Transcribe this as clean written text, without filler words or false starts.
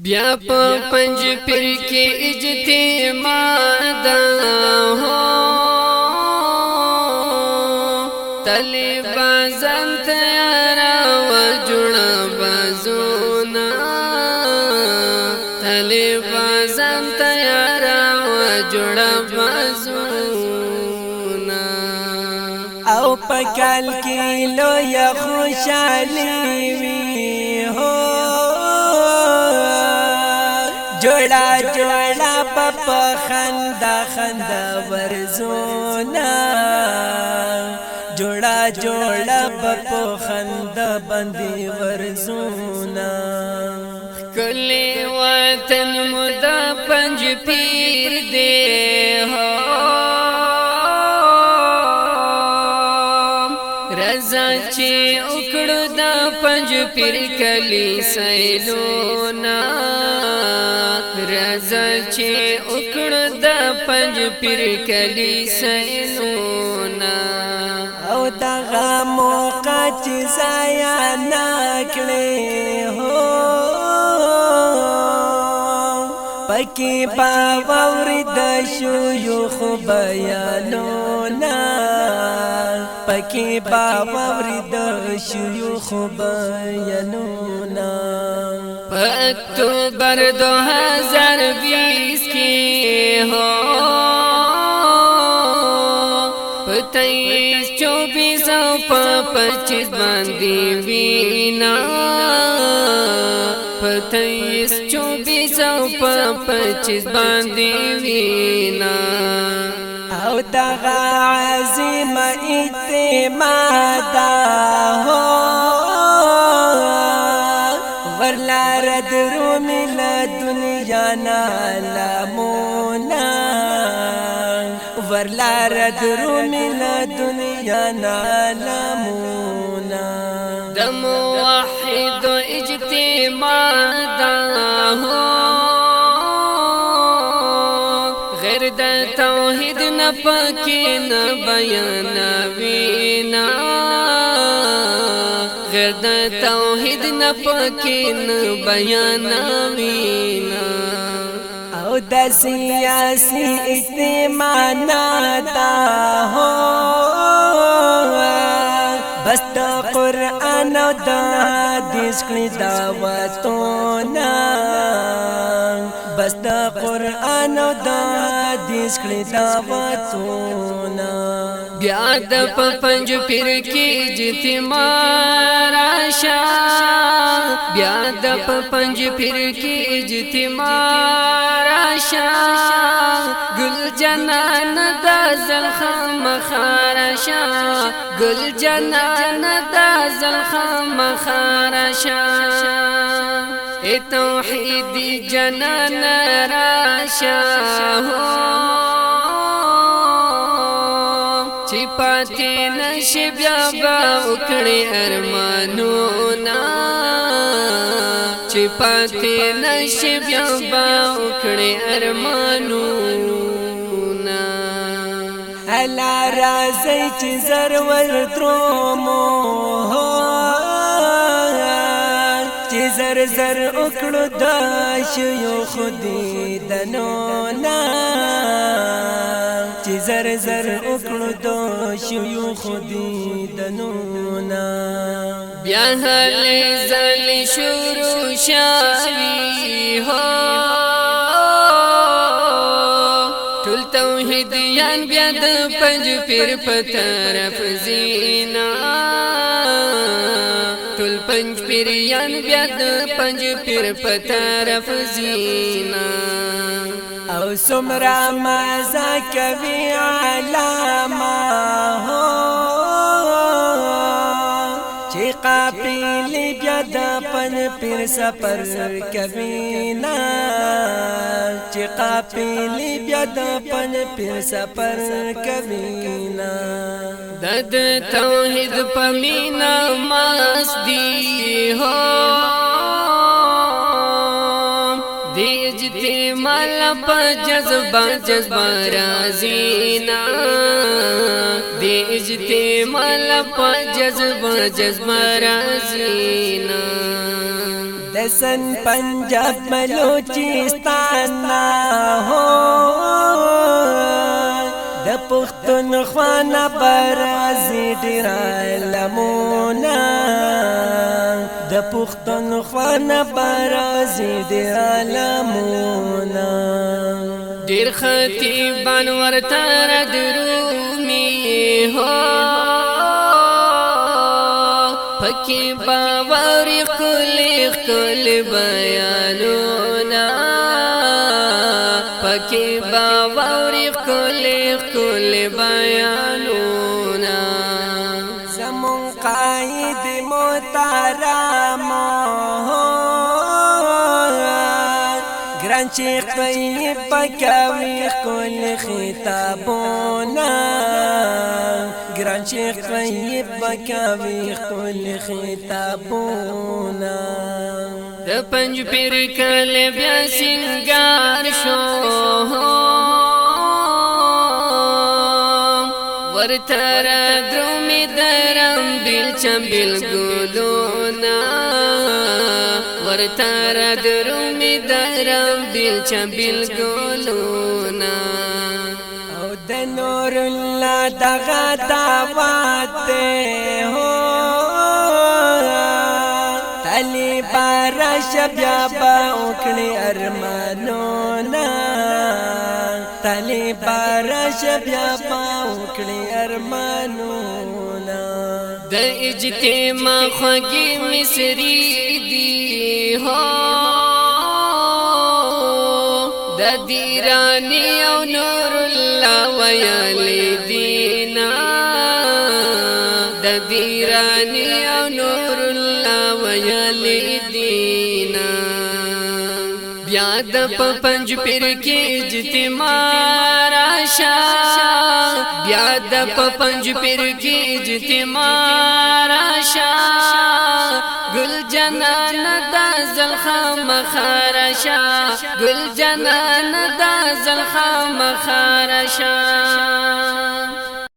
بیا په پنج پیر کې اجتماع ده هو طالبان ځان تیارا و جوړه بازونه طالبان ځان تیارا و جوړه بازونه او پکال کې لویا خوشالي وي هو جوړا جوړا په خندا خندا ورزونا جوړا جوړا په خندا باندې ورزونا کلی وطن مدا پنج پیر دے ہو رضا چی اکڑو دا پنج پیر کلی سیلونا رضا چی اکڑو دا پنج پیر کلی سیلونا او دغه موقع چې ضایع نکړې هو پکې باور د شيوخ بیانونه پکې باور د شيوخ بیانونه په اکتوبر 2020 کې هو 23-24-25 باندې وینا 23-24-25 باندې وینا او دغه عظیم اعتماد هو ورلار درو مل دنیا نالمونا ورلار درو مل دنیا نالمونا د موحد اجتماع هو غیر د توحید نه پکې نه بیان وینا غیر د توحید نه پکې نه بیان وینا او د سیاسی اجتماع ناتا هو بس د قرآن او د حدیث کړي دعوتونه بس د قرآن او د حدیث کړي دعوتونه بیا د پنج پیر کې اجتماع راشه بیا د پنج پیر کې اجتماع راشه گل جنان د زلخم خارشا گل جنان د زلخم خارشا توحید جنان راشا چی پاتی نشی بیا با اکڑی ارمانونا چی پاتی نشی بیا با اکڑی ارمانونا الا رازی چی زرور درومو چی زر زر اکڑو داشیو خودی دنونا چی زر زر اکڑو داشیو خودی دنونا بیا حلی زلی شروع شاوی ہو ټول توحیدیان بیا د پنج پیر په طرف زینا ټول پنج پیریان بیا د پنج پیر په طرف زینا او سمرا مازا کوي علامه هو چې قافل بیا د پن پیر سفر کوي نا چې قافل بیا د پن پیر سفر کوي نا د توحید پمینا مسدی هو دی اجتماع په جذبه رازینا دی اجتماع په جذبه رازینا لسن پنجاب بلوچستان هو د پښتونخوا نه برازي ډېر علمونه د پښتونخوا نه برازي ډېر علمونه ډېر خطیبان ورته درومي هو پکې باور کل بیانونه پکې باور کل بیانونه زمون قائد محترم ګران شیخ طیب پکوي کل خطابونه ګران شیخ طیب پکوي کل خطابونه د پنځ پیر کله بیا سنگار شو ورتر درومي درم بل چمبل ګلونا ورتر درومي درم بل چمبل ګلونا او د نور الله دغه دعوت هو تلی بارش بیا با وکړي ارمانونه تلی بارش بیا با وکړي ارمانونه د اجتماع خوږی مصری دی هو د دیرانی او نور الله ویلی دینا د دیرانی او نور الله ویلی دینا بیا د پنځ پیر کې اجتماع راشا بیا د پنځ پیر کې اجتماع راشا گل جنان دا زلخم خارشا گل جنان دا زلخم خارشا